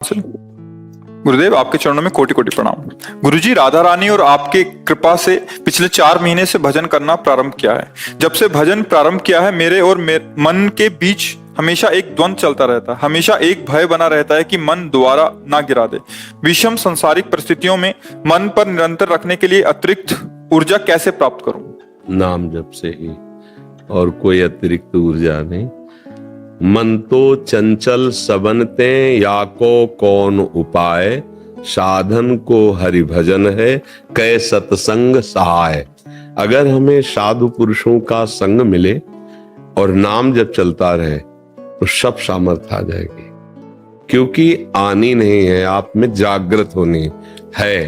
गुरुदेव, आपके चरणों में कोटि कोटि प्रणाम। गुरुजी, राधा रानी और आपके कृपा से पिछले 4 महीने से भजन करना प्रारंभ किया है। जब से भजन प्रारंभ किया है, मेरे और मन के बीच हमेशा एक द्वंद्व चलता रहता है। हमेशा एक भय बना रहता है कि मन दोबारा ना गिरा दे। विषम संसारिक परिस्थितियों में मन पर निरंतर रखने के लिए अतिरिक्त ऊर्जा कैसे प्राप्त करूं? नाम जप से ही, और कोई अतिरिक्त ऊर्जा नहीं। मन तो चंचल सबनते, या को कौन उपाय, साधन को हरि भजन है, कै सत्संग सहाय। अगर हमें साधु पुरुषों का संग मिले और नाम जब चलता रहे तो सब सामर्थ्य आ जाएगी, क्योंकि आनी नहीं है, आप में जागृत होनी है।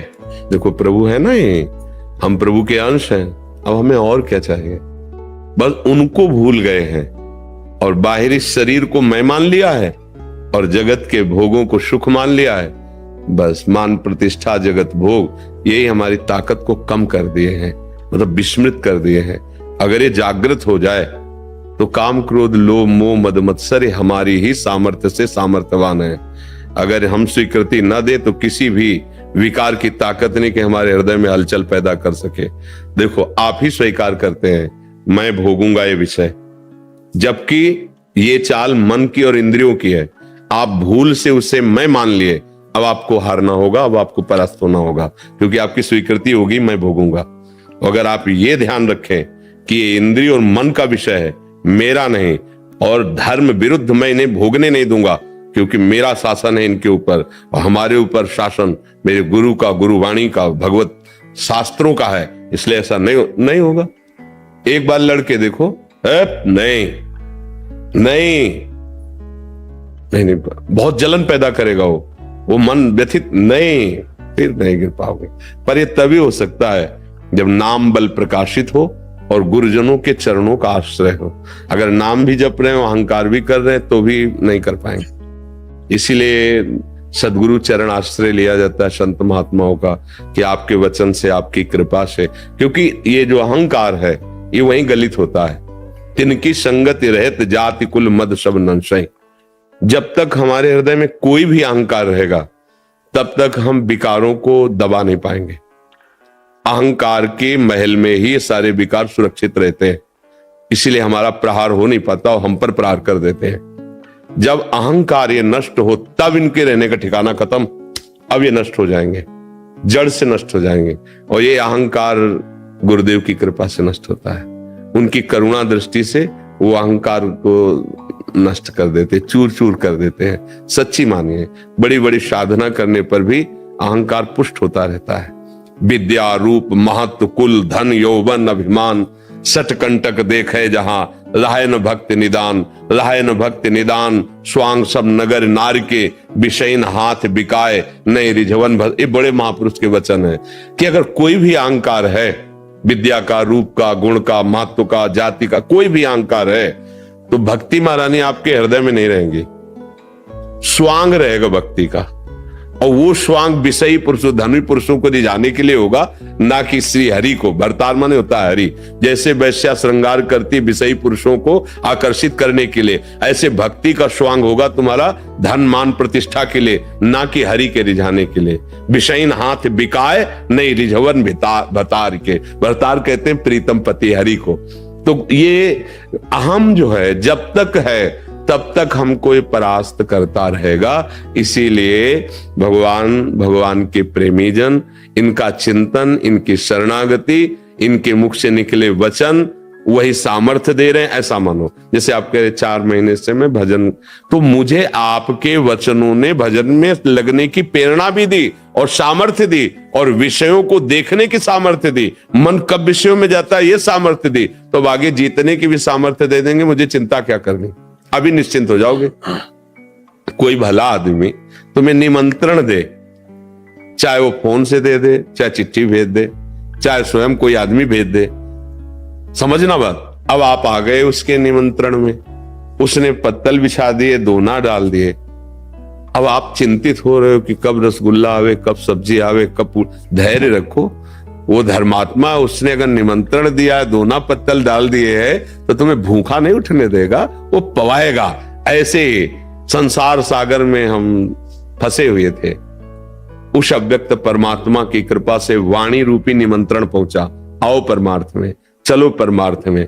देखो, प्रभु है ना, ये हम प्रभु के अंश हैं। अब हमें और क्या चाहिए? बस उनको भूल गए हैं और बाहरी शरीर को मैं मान लिया है और जगत के भोगों को सुख मान लिया है। बस मान प्रतिष्ठा जगत भोग, यही हमारी ताकत को कम कर दिए हैं, मतलब विस्मृत कर दिए हैं। अगर ये जागृत हो जाए तो काम क्रोध लोभ मोह मद मत्सर हमारी ही सामर्थ्य से सामर्थ्यवान है। अगर हम स्वीकृति न दे तो किसी भी विकार की ताकत नहीं कि हमारे हृदय में हलचल पैदा कर सके। देखो, आप ही स्वीकार करते हैं मैं भोगूंगा ये विषय, जबकि ये चाल मन की और इंद्रियों की है। आप भूल से उसे मैं मान लिए। अब आपको हारना होगा, अब आपको परास्त होना होगा, क्योंकि आपकी स्वीकृति होगी मैं भोगूंगा। अगर आप ये ध्यान रखें कि ये इंद्रिय और मन का विषय है, मेरा नहीं, और धर्म विरुद्ध मैं इन्हें भोगने नहीं दूंगा, क्योंकि मेरा शासन है इनके ऊपर, और हमारे ऊपर शासन मेरे गुरु का, गुरुवाणी का, भगवत शास्त्रों का है, इसलिए ऐसा नहीं होगा। एक बार लड़के देखो, नहीं नहीं नहीं नहीं, बहुत जलन पैदा करेगा वो मन व्यथित, नहीं, फिर नहीं गिर पाओगे। पर ये तभी हो सकता है जब नाम बल प्रकाशित हो और गुरुजनों के चरणों का आश्रय हो। अगर नाम भी जप रहे हो, अहंकार भी कर रहे हैं, तो भी नहीं कर पाएंगे। इसीलिए सदगुरु चरण आश्रय लिया जाता है संत महात्माओं का, कि आपके वचन से, आपकी कृपा से, क्योंकि ये जो अहंकार है ये वहीं गलित होता है। तिनकी संगति रहत जाति कुल मद सब नंशय। जब तक हमारे हृदय में कोई भी अहंकार रहेगा, तब तक हम विकारों को दबा नहीं पाएंगे। अहंकार के महल में ही सारे विकार सुरक्षित रहते हैं, इसीलिए हमारा प्रहार हो नहीं पाता और हम पर प्रहार कर देते हैं। जब अहंकार ये नष्ट हो, तब इनके रहने का ठिकाना खत्म। अब ये नष्ट हो जाएंगे, जड़ से नष्ट हो जाएंगे। और ये अहंकार गुरुदेव की कृपा से नष्ट होता है। उनकी करुणा दृष्टि से वो अहंकार को नष्ट कर देते, चूर चूर कर देते हैं। सच्ची मानिए, बड़ी बड़ी साधना करने पर भी अहंकार पुष्ट होता रहता है। विद्या रूप महत्व कुल धन यौवन अभिमान, सट कंटक देखे जहां, लाहे न भक्त निदान, लाहे न भक्त निदान, स्वांग सब नगर नार के, विषयन हाथ बिकाए नहीं रिझवन भर। ये बड़े महापुरुष के वचन है कि अगर कोई भी अहंकार है, विद्या का, रूप का, गुण का, महत्व का, जाति का, कोई भी अहंकार है, तो भक्ति महारानी आपके हृदय में नहीं रहेंगी। स्वांग रहेगा भक्ति का, और वो स्वांग विषयी पुरुषों, धर्मी पुरुषों को दिखाने के लिए होगा, ना कि श्री हरि को। भरतार माने होता है हरि। जैसे वैश्या श्रृंगार करती विषयी पुरुषों को आकर्षित करने के लिए, ऐसे भक्ति का स्वांग होगा तुम्हारा धन मान प्रतिष्ठा के लिए, ना कि हरि के रिझाने के लिए। विषयन हाथ बिकाए नहीं रिझवन भतार के। भरतार कहते हैं प्रीतम पति हरि को। तो ये अहम जो है, जब तक है तब तक हमको ये परास्त करता रहेगा। इसीलिए भगवान के प्रेमी जन, इनका चिंतन, इनकी शरणागति, इनके मुख से निकले वचन वही सामर्थ्य दे रहे हैं, ऐसा मानो। जैसे आप कह रहे 4 महीने से मैं भजन, तो मुझे आपके वचनों ने भजन में लगने की प्रेरणा भी दी और सामर्थ्य दी, और विषयों को देखने की सामर्थ्य दी। मन कब विषयों में जाता है ये सामर्थ्य दी, तो आगे जीतने की भी सामर्थ्य दे देंगे। मुझे चिंता क्या करनी, अभी निश्चिंत हो जाओगे। कोई भला आदमी तुम्हें निमंत्रण दे, चाहे वो फोन से दे दे, चाहे चिट्ठी भेज दे, चाहे स्वयं कोई आदमी भेज दे, समझना बात। अब आप आ गए उसके निमंत्रण में, उसने पत्तल बिछा दिए, दोना डाल दिए। अब आप चिंतित हो रहे हो कि कब रसगुल्ला आवे, कब सब्जी आवे, कब। धैर्य रखो, वो धर्मात्मा, उसने अगर निमंत्रण दिया है, दोना पत्तल डाल दिए है, तो तुम्हें भूखा नहीं उठने देगा, वो पवाएगा। ऐसे संसार सागर में हम फंसे हुए थे। उस अव्यक्त परमात्मा की कृपा से वाणी रूपी निमंत्रण पहुंचा, आओ परमार्थ में, चलो परमार्थ में।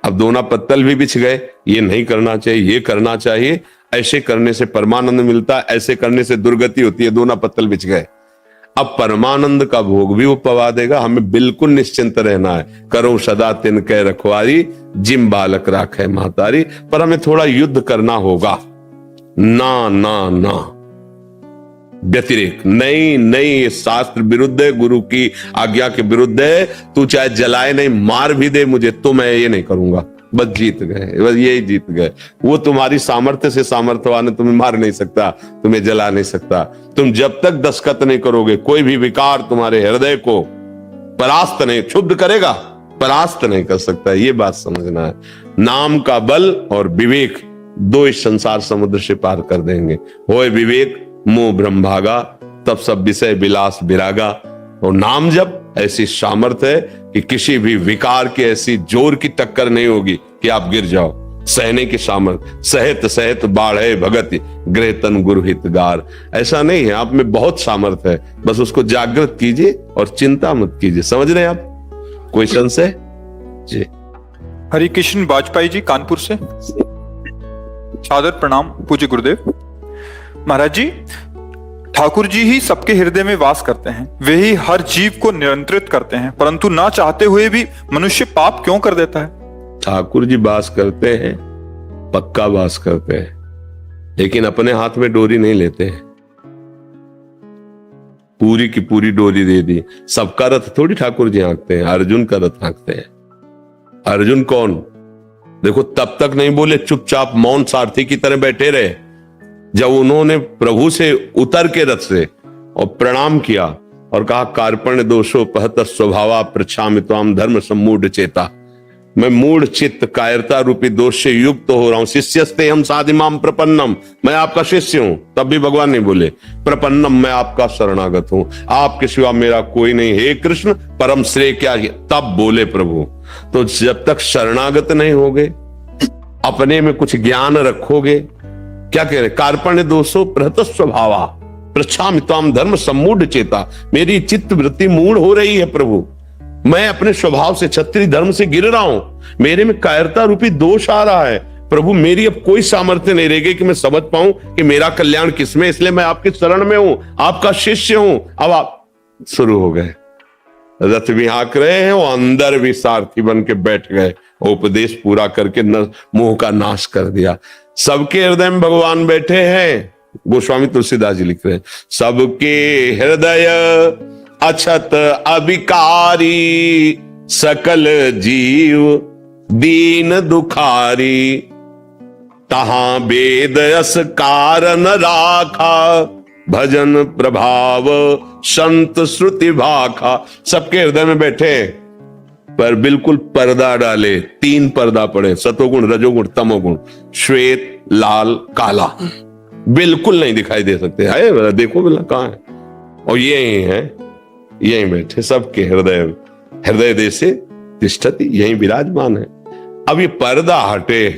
अब दोना पत्तल भी बिछ गए, ये नहीं करना चाहिए, ये करना चाहिए, ऐसे करने से परमानंद मिलता है, ऐसे करने से दुर्गति होती है, दोना पत्तल बिछ गए। अब परमानंद का भोग भी वो पवा देगा, हमें बिल्कुल निश्चिंत रहना है। करो सदा तिनके रखवारी, जिम बालक राखे महतारी। पर हमें थोड़ा युद्ध करना होगा। ना ना ना, व्यतिरेक नहीं नहीं, ये शास्त्र विरुद्ध है, गुरु की आज्ञा के विरुद्ध है। तू चाहे जलाए नहीं, मार भी दे मुझे, तो मैं ये नहीं करूंगा। बस जीत गए, बस यही जीत गए। वो तुम्हारी सामर्थ्य से सामर्थ्यवान है, तुम्हें मार नहीं सकता, तुम्हें जला नहीं सकता। तुम जब तक दस्तखत नहीं करोगे, कोई भी विकार तुम्हारे हृदय को परास्त नहीं, क्षुब्ध करेगा, परास्त नहीं कर सकता। ये बात समझना है। नाम का बल और विवेक दो इस संसार समुद्र से पार कर देंगे। होए विवेक मोह ब्रह्मभागा, तब सब विषय विलास विरागा। और नाम जब ऐसी सामर्थ्य है कि किसी भी विकार की ऐसी जोर की टक्कर नहीं होगी कि आप गिर जाओ। सहने की सामर्थ्य, सहत सहत बाढ़े भगति, गृह तन गुरु हितगार। ऐसा नहीं है, आप में बहुत सामर्थ्य है, बस उसको जागृत कीजिए और चिंता मत कीजिए। समझ रहे हैं आप? कोई संशय जी? हरिकृष्ण वाजपेयी जी कानपुर से, सादर प्रणाम पूज्य गुरुदेव। महाराज जी, ठाकुर जी ही सबके हृदय में वास करते हैं, वे ही हर जीव को नियंत्रित करते हैं, परंतु ना चाहते हुए भी मनुष्य पाप क्यों कर देता है? ठाकुर जी वास करते हैं, पक्का वास करते हैं, लेकिन अपने हाथ में डोरी नहीं लेते हैं। पूरी की पूरी डोरी दे दी। सबका रथ थोड़ी ठाकुर जी हाँकते हैं, अर्जुन का रथ हाँकते हैं। अर्जुन कौन? देखो, तब तक नहीं बोले, चुपचाप मौन सारथी की तरह बैठे रहे। जब उन्होंने प्रभु से उतर के रथ से और प्रणाम किया और कहा, कार्पण्य दोषो पहत स्वभावा प्रच्छामि त्वाम धर्म सम्मूढ़ चेता। मैं मूढ़ चित्त कायरता रूपी दोष से युक्त हो रहा हूं। शिष्यस्ते हम साधिमाम प्रपन्नम, मैं आपका शिष्य हूं। तब भी भगवान नहीं बोले, प्रपन्नम, मैं आपका शरणागत हूं, आपके सिवा मेरा कोई नहीं, हे कृष्ण परम श्रेय क्या है? तब बोले प्रभु। तो जब तक शरणागत नहीं होगे, अपने में कुछ ज्ञान रखोगे, क्या कह रहे? कार्पण्य दोषो प्रहत स्वभावा प्रच्छामि त्वाम धर्म सम्मूढ़ चेता। मेरी चित्त वृत्ति मूढ़ हो रही है प्रभु, मैं अपने स्वभाव से, क्षत्रिय धर्म से गिर रहा हूं, मेरे में कायरता रूपी दोष आ रहा है प्रभु। मेरी अब कोई सामर्थ्य नहीं रहेगी कि मैं समझ पाऊं कि मेरा कल्याण किसमें, इसलिए मैं आपके शरण में हूं, आपका शिष्य हूं। अब आप शुरू हो गए, रथ भी हाँक रहे हैं, वो अंदर भी सारथी बन के बैठ गए। उपदेश पूरा करके मोह का नाश कर दिया। सबके हृदय में भगवान बैठे हैं। गोस्वामी तुलसीदास जी लिख रहे हैं, सबके हृदय अछत अभिकारी, सकल जीव दीन दुखारी, तहां वेद अस कारण राखा, भजन प्रभाव संत श्रुति भाखा। सबके हृदय में बैठे हैं, पर बिल्कुल पर्दा डाले। तीन पर्दा पड़े, सतोगुण रजोगुण तमोगुण, श्वेत लाल काला, बिल्कुल नहीं दिखाई दे सकते। है देखो बिल्ला कहां है? और यही है, यहीं बैठे सबके हृदय, हृदय देशे तिष्ठति, यहीं विराजमान है। अब ये पर्दा हटे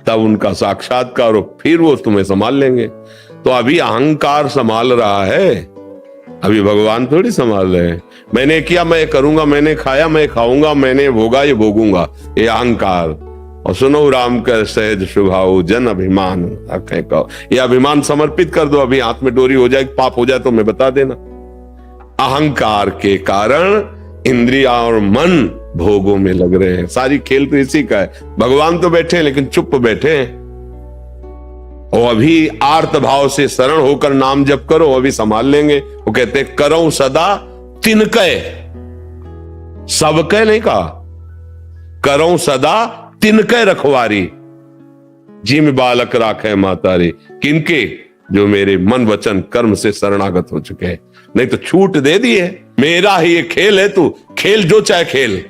तब उनका साक्षात्कार हो, फिर वो तुम्हें संभाल लेंगे। तो अभी अहंकार संभाल रहा है, अभी भगवान थोड़ी संभाल रहे हैं। मैंने किया मैं करूंगा, मैंने खाया मैं खाऊंगा, मैंने भोगा ये भोगूंगा, ये अहंकार। और सुनो राम कर सहज स्वभाव जन अभिमान, ये अभिमान समर्पित कर दो। अभी हाथ में डोरी हो जाए, पाप हो जाए तो मैं बता देना। अहंकार के कारण इंद्रिया और मन भोगों में लग रहे हैं। सारी खेल तो इसी का है। भगवान तो बैठे हैं लेकिन चुप बैठे हैं। और अभी आर्त भाव से शरण होकर नाम जप करो, अभी संभाल लेंगे। वो कहते हैं, करो सदा तिनके, सबके नहीं कहा, करो सदा तिनके रखवारी, जिम बालक राखे मातारी। किनके? जो मेरे मन वचन कर्म से शरणागत हो चुके हैं। नहीं तो छूट दे दी है, मेरा ही ये खेल है, तू खेल जो चाहे खेल,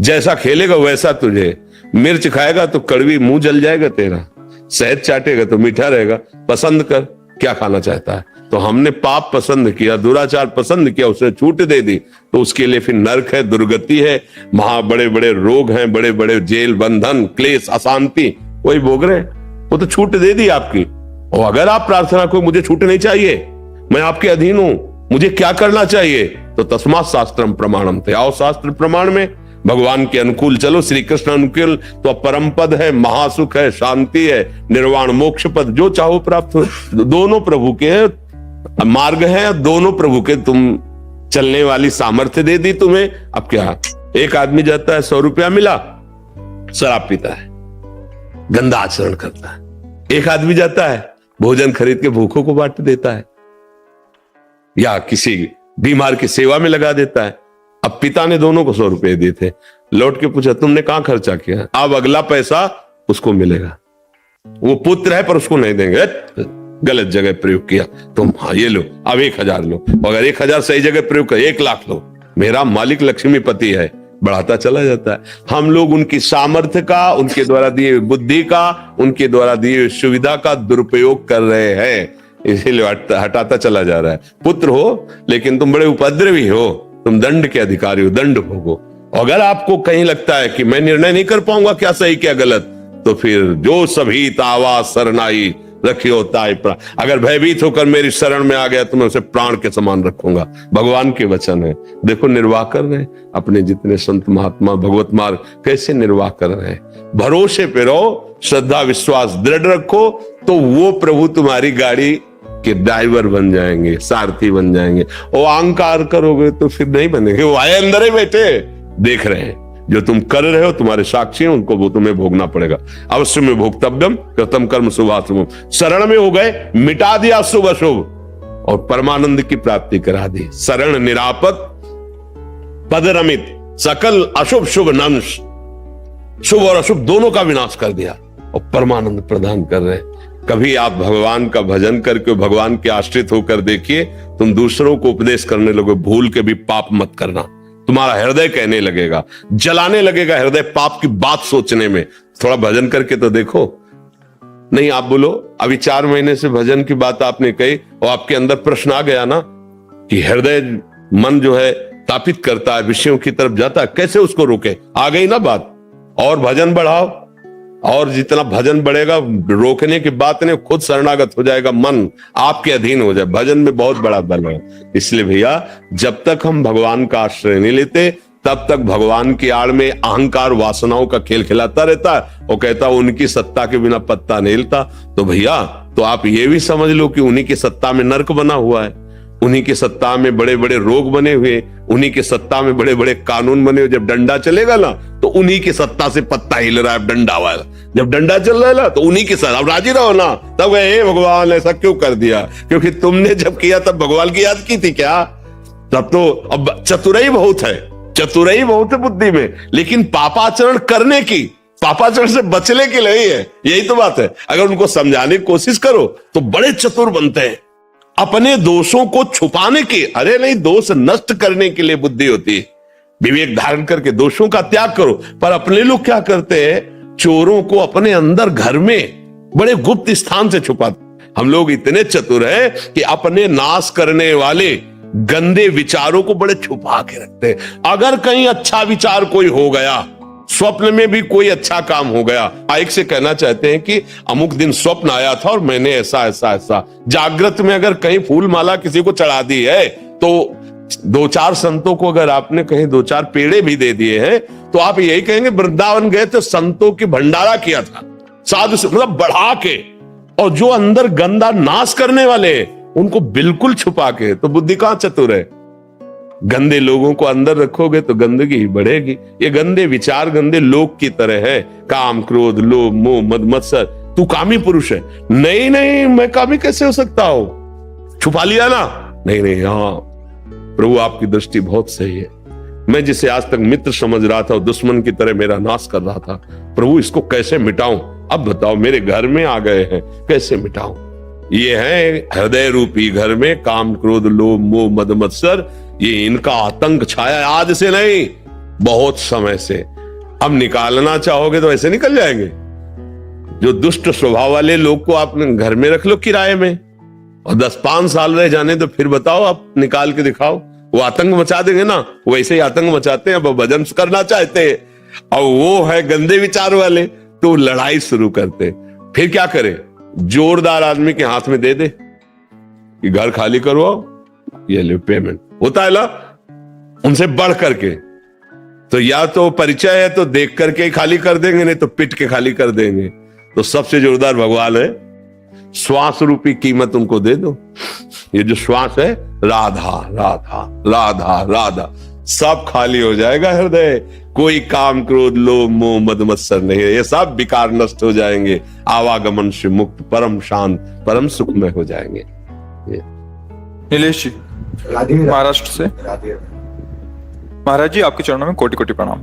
जैसा खेलेगा वैसा तुझे। मिर्च खाएगा तो कड़वी मुंह जल जाएगा तेरा, शहद चाटेगा तो मीठा रहेगा। पसंद कर, क्या खाना चाहता है। तो हमने पाप पसंद किया, दुराचार पसंद किया, उसने छूट दे दी, तो उसके लिए फिर नरक है, दुर्गति है, महा बड़े बड़े रोग हैं, बड़े बड़े जेल बंधन क्लेश अशांति, वही भोग रहे। वो तो छूट दे दी आपकी, और अगर आप प्रार्थना को मुझे छूट नहीं चाहिए, मैं आपके अधीन हूं, मुझे क्या करना चाहिए, तो तस्मात् शास्त्रम प्रमाणम थे, आओ शास्त्र प्रमाण में भगवान के अनुकूल चलो। श्री कृष्ण अनुकूल तो परम पद है, महासुख है, शांति है, निर्वाण मोक्ष पद, जो चाहो प्राप्त हो। दोनों प्रभु के मार्ग है, दोनों प्रभु के तुम चलने वाली सामर्थ्य दे दी तुम्हें। अब क्या, एक आदमी जाता है 100 रुपया मिला, शराब पीता है, गंदा आचरण करता है। एक आदमी जाता है भोजन खरीद के भूखों को बांट देता है, या किसी बीमार की सेवा में लगा देता है। अब पिता ने दोनों को 100 रुपए दिए थे, लौट के पूछा तुमने कहां खर्चा किया, अब अगला पैसा उसको मिलेगा। वो पुत्र है पर उसको नहीं देंगे, गलत जगह प्रयोग किया तुम, हाँ ये लो, अब 1000 लो, अगर 1000 सही जगह प्रयोग कर 1 लाख लो, मेरा मालिक लक्ष्मीपति है, बढ़ाता चला जाता है। हम लोग उनकी सामर्थ्य का, उनके द्वारा दिए बुद्धि का, उनके द्वारा दिए सुविधा का दुरुपयोग कर रहे हैं, इसीलिए हटाता चला जा रहा है। पुत्र हो लेकिन तुम बड़े उपद्रवी हो, तुम दंड के अधिकारी हो, दंड भोगो। अगर आपको कहीं लगता है कि मैं निर्णय नहीं कर पाऊंगा क्या सही क्या गलत, तो फिर जो सभी तावा शरणाई रखियो ताई प्राण, अगर भयभीत होकर मेरी शरण में आ गया तो मैं उसे प्राण के समान रखूंगा। भगवान के वचन है। देखो निर्वाह कर रहे अपने जितने संत महात्मा भगवत मार्ग कैसे निर्वाह कर रहे हैं। भरोसे पे रहो, श्रद्धा विश्वास दृढ़ रखो, तो वो प्रभु तुम्हारी गाड़ी के ड्राइवर बन जाएंगे, सारथी बन जाएंगे। और अहंकार करोगे तो फिर नहीं बनेंगे, वो आए अंदर ही बैठे देख रहे हैं, जो तुम कर रहे हो तुम्हारे साक्षी हैं, उनको वो तुम्हें भोगना पड़ेगा। अवश्य में भोक्तव्यम कृतम कर्म शुभाशुभम, शरण में हो गए, मिटा दिया शुभ अशुभ और परमानंद की प्राप्ति करा दी। शरण निरापद पद रमित, सकल अशुभ शुभ नंश, शुभ और अशुभ दोनों का विनाश कर दिया और परमानंद प्रदान कर रहे हैं। कभी आप भगवान का भजन करके भगवान के आश्रित होकर देखिए, तुम दूसरों को उपदेश करने लोगे, भूल के भी पाप मत करना। तुम्हारा हृदय कहने लगेगा, जलाने लगेगा हृदय पाप की बात सोचने में। थोड़ा भजन करके तो देखो। नहीं आप बोलो अभी 4 महीने से भजन की बात आपने कही और आपके अंदर प्रश्न आ गया ना कि हृदय मन जो है तापित करता है, विषयों की तरफ जाता है, कैसे उसको रोके? आ गई ना बात। और भजन बढ़ाओ, और जितना भजन बढ़ेगा रोकने की बात नहीं, खुद शरणागत हो जाएगा, मन आपके अधीन हो जाए। भजन में बहुत बड़ा बल है। इसलिए भैया जब तक हम भगवान का आश्रय नहीं लेते तब तक भगवान की आड़ में अहंकार वासनाओं का खेल खिलाता रहता है और कहता उनकी सत्ता के बिना पत्ता नहीं हिलता। तो भैया तो आप ये भी समझ लो कि उन्हीं की सत्ता में नर्क बना हुआ है, उन्हीं की सत्ता में बड़े बड़े रोग बने हुए, उन्हीं की सत्ता में बड़े बड़े कानून बने हुए। जब डंडा चलेगा ना तो उन्हीं की सत्ता से पत्ता हिल रहा है, डंडा वाला। जब डंडा चल रहा है ना तो उन्हीं के साथ अब राजी रहो ना। तब हे भगवान ऐसा क्यों कर दिया? क्योंकि तुमने जब किया तब भगवान की याद की थी क्या? तब तो अब चतुराई बहुत है, चतुराई बहुत है बुद्धि में, लेकिन पापाचरण करने की, पापाचरण से बचने की नहीं है। यही तो बात है। अगर उनको समझाने की कोशिश करो तो बड़े चतुर बनते हैं। अपने दोषों को छुपाने की, अरे नहीं, दोष नष्ट करने के लिए बुद्धि होती है। विवेक धारण करके दोषों का त्याग करो। पर अपने लोग क्या करते हैं, चोरों को अपने अंदर घर में बड़े गुप्त स्थान से छुपाते। हम लोग इतने चतुर हैं कि अपने नाश करने वाले गंदे विचारों को बड़े छुपा के रखते हैं। अगर कहीं अच्छा विचार कोई हो गया, स्वप्न में भी कोई अच्छा काम हो गया, एक से कहना चाहते हैं कि अमुक दिन स्वप्न आया था और मैंने ऐसा ऐसा ऐसा, जागृत में अगर कहीं फूल माला किसी को चढ़ा दी है तो 2-4 संतों को अगर आपने कहीं 2-4 पेड़े भी दे दिए हैं तो आप यही कहेंगे वृंदावन गए तो संतों की भंडारा किया था, साधु से मतलब बढ़ा के। और जो अंदर गंदा नाश करने वाले उनको बिल्कुल छुपा के। तो बुद्धि कहां चतुर है? गंदे लोगों को अंदर रखोगे तो गंदगी ही बढ़ेगी। ये गंदे विचार गंदे लोग की तरह है, काम क्रोध लोभ मोह मद मत्सर। तू कामी पुरुष है। नहीं नहीं, मैं कामी कैसे हो सकता हूं? छुपा लिया ना? नहीं नहीं, हाँ प्रभु आपकी दृष्टि बहुत सही है। मैं जिसे आज तक मित्र समझ रहा था और दुश्मन की तरह मेरा नाश कर रहा था, प्रभु इसको कैसे मिटाऊं? अब बताओ, मेरे घर में आ गए हैं, कैसे मिटाऊं? ये है हृदय रूपी घर में काम क्रोध लोभ मोह मद मत्सर, ये इनका आतंक छाया आज से नहीं, बहुत समय से। अब निकालना चाहोगे तो ऐसे निकल जाएंगे। जो दुष्ट स्वभाव वाले लोग को आप घर में रख लो किराए में और 10-5 साल रह जाने तो फिर बताओ, आप निकाल के दिखाओ, वो आतंक मचा देंगे ना। वैसे ही आतंक मचाते हैं। अब भजन करना चाहते हैं और वो है गंदे विचार वाले तो लड़ाई शुरू करते। फिर क्या करें? जोरदार आदमी के हाथ में दे दे कि घर खाली करवाओ, ये ले पेमेंट, होता है ना उनसे बढ़ करके। तो या तो परिचय है तो देख करके ही खाली कर देंगे, नहीं तो पिट के खाली कर देंगे। तो सबसे जोरदार भगवान है, श्वास रूपी कीमत उनको दे दो। ये जो श्वास है, राधा राधा राधा राधा, सब खाली हो जाएगा हृदय। कोई काम क्रोध लोभ मोह मद मत्सर नहीं है, ये सब विकार नष्ट हो जाएंगे। आवागमन से मुक्त, परम शांत, परम सुखमय हो जाएंगे। नीलेश जी महाराष्ट्र से। महाराज जी, आपके चरणों में कोटि कोटि प्रणाम।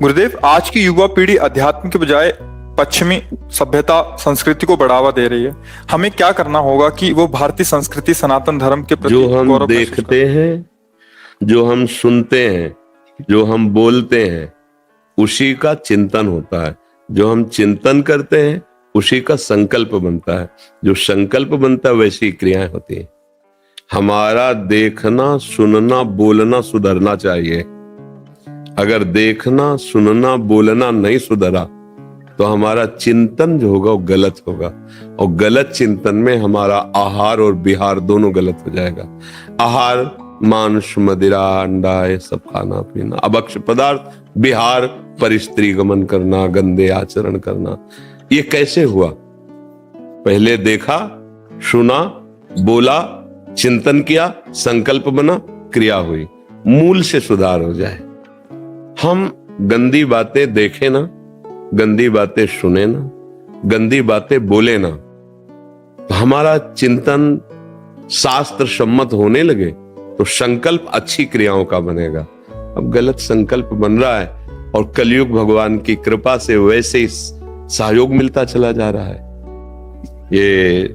गुरुदेव, आज की युवा पीढ़ी अध्यात्म के बजाय पश्चिमी सभ्यता संस्कृति को बढ़ावा दे रही है। हमें क्या करना होगा कि वो भारतीय संस्कृति सनातन धर्म के प्रति जो हम देखते हैं, जो हम सुनते हैं, जो हम बोलते हैं, उसी का चिंतन होता है। जो हम चिंतन करते हैं उसी का संकल्प बनता है। जो संकल्प बनता है वैसी क्रियाएं होती हैं। हमारा देखना सुनना बोलना सुधरना चाहिए। अगर देखना सुनना बोलना नहीं सुधरा तो हमारा चिंतन जो होगा वो गलत होगा, और गलत चिंतन में हमारा आहार और विहार दोनों गलत हो जाएगा। आहार मांस मदिरा अंडा ये सब खाना पीना, अभक्ष्य पदार्थ, विहार परिस्त्री गमन करना, गंदे आचरण करना। ये कैसे हुआ? पहले देखा, सुना, बोला, चिंतन किया, संकल्प बना, क्रिया हुई। मूल से सुधार हो जाए। हम गंदी बातें देखें ना, गंदी बातें सुने ना, गंदी बातें बोले ना, तो हमारा चिंतन शास्त्र सम्मत होने लगे तो संकल्प अच्छी क्रियाओं का बनेगा। अब गलत संकल्प बन रहा है और कलयुग भगवान की कृपा से वैसे ही सहयोग मिलता चला जा रहा है। ये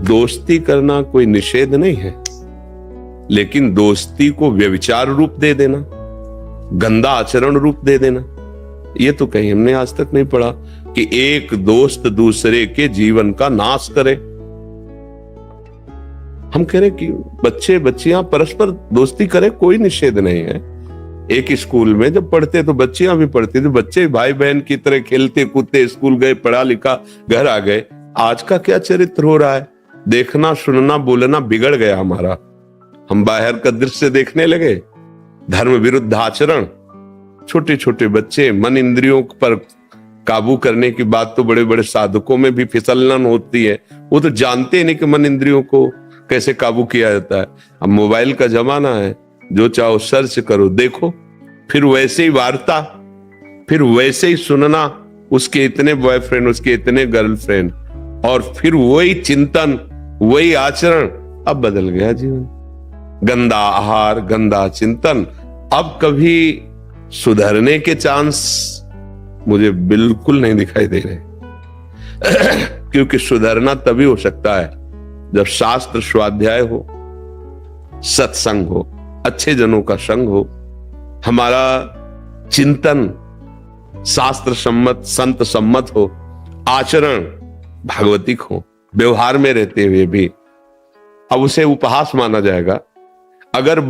दोस्ती करना कोई निषेध नहीं है, लेकिन दोस्ती को व्यभिचार रूप दे देना, गंदा आचरण रूप दे देना, ये तो कहीं हमने आज तक नहीं पढ़ा कि एक दोस्त दूसरे के जीवन का नाश करे। हम कह रहे कि बच्चे बच्चियां परस्पर दोस्ती करें, कोई निषेध नहीं है। एक स्कूल में जब पढ़ते तो बच्चियां भी पढ़ती थी, बच्चे भाई बहन की तरह खेलते कूदते, स्कूल गए, पढ़ा लिखा, घर आ गए। आज का क्या चरित्र हो रहा है? देखना सुनना बोलना बिगड़ गया हमारा। हम बाहर का दृश्य देखने लगे, धर्म विरुद्ध आचरण। छोटे छोटे बच्चे, मन इंद्रियों पर काबू करने की बात तो बड़े बड़े साधकों में भी फिसलन होती है। वो तो जानते नहीं कि मन इंद्रियों को कैसे काबू किया जाता है। अब मोबाइल का जमाना है, जो चाहो सर्च करो, देखो, फिर वैसे ही वार्ता, फिर वैसे ही सुनना, उसके इतने बॉयफ्रेंड, उसके इतने गर्लफ्रेंड, और फिर वही चिंतन, वही आचरण। अब बदल गया जीवन। गंदा आहार, गंदा चिंतन। अब कभी सुधरने के चांस मुझे बिल्कुल नहीं दिखाई दे रहे। क्योंकि सुधरना तभी हो सकता है जब शास्त्र स्वाध्याय हो, सत्संग हो, अच्छे जनों का संग हो, हमारा चिंतन शास्त्र सम्मत संत सम्मत हो, आचरण भागवतिक हो, व्यवहार में रहते हुए भी। अब उसे उपहास माना जाएगा। अगर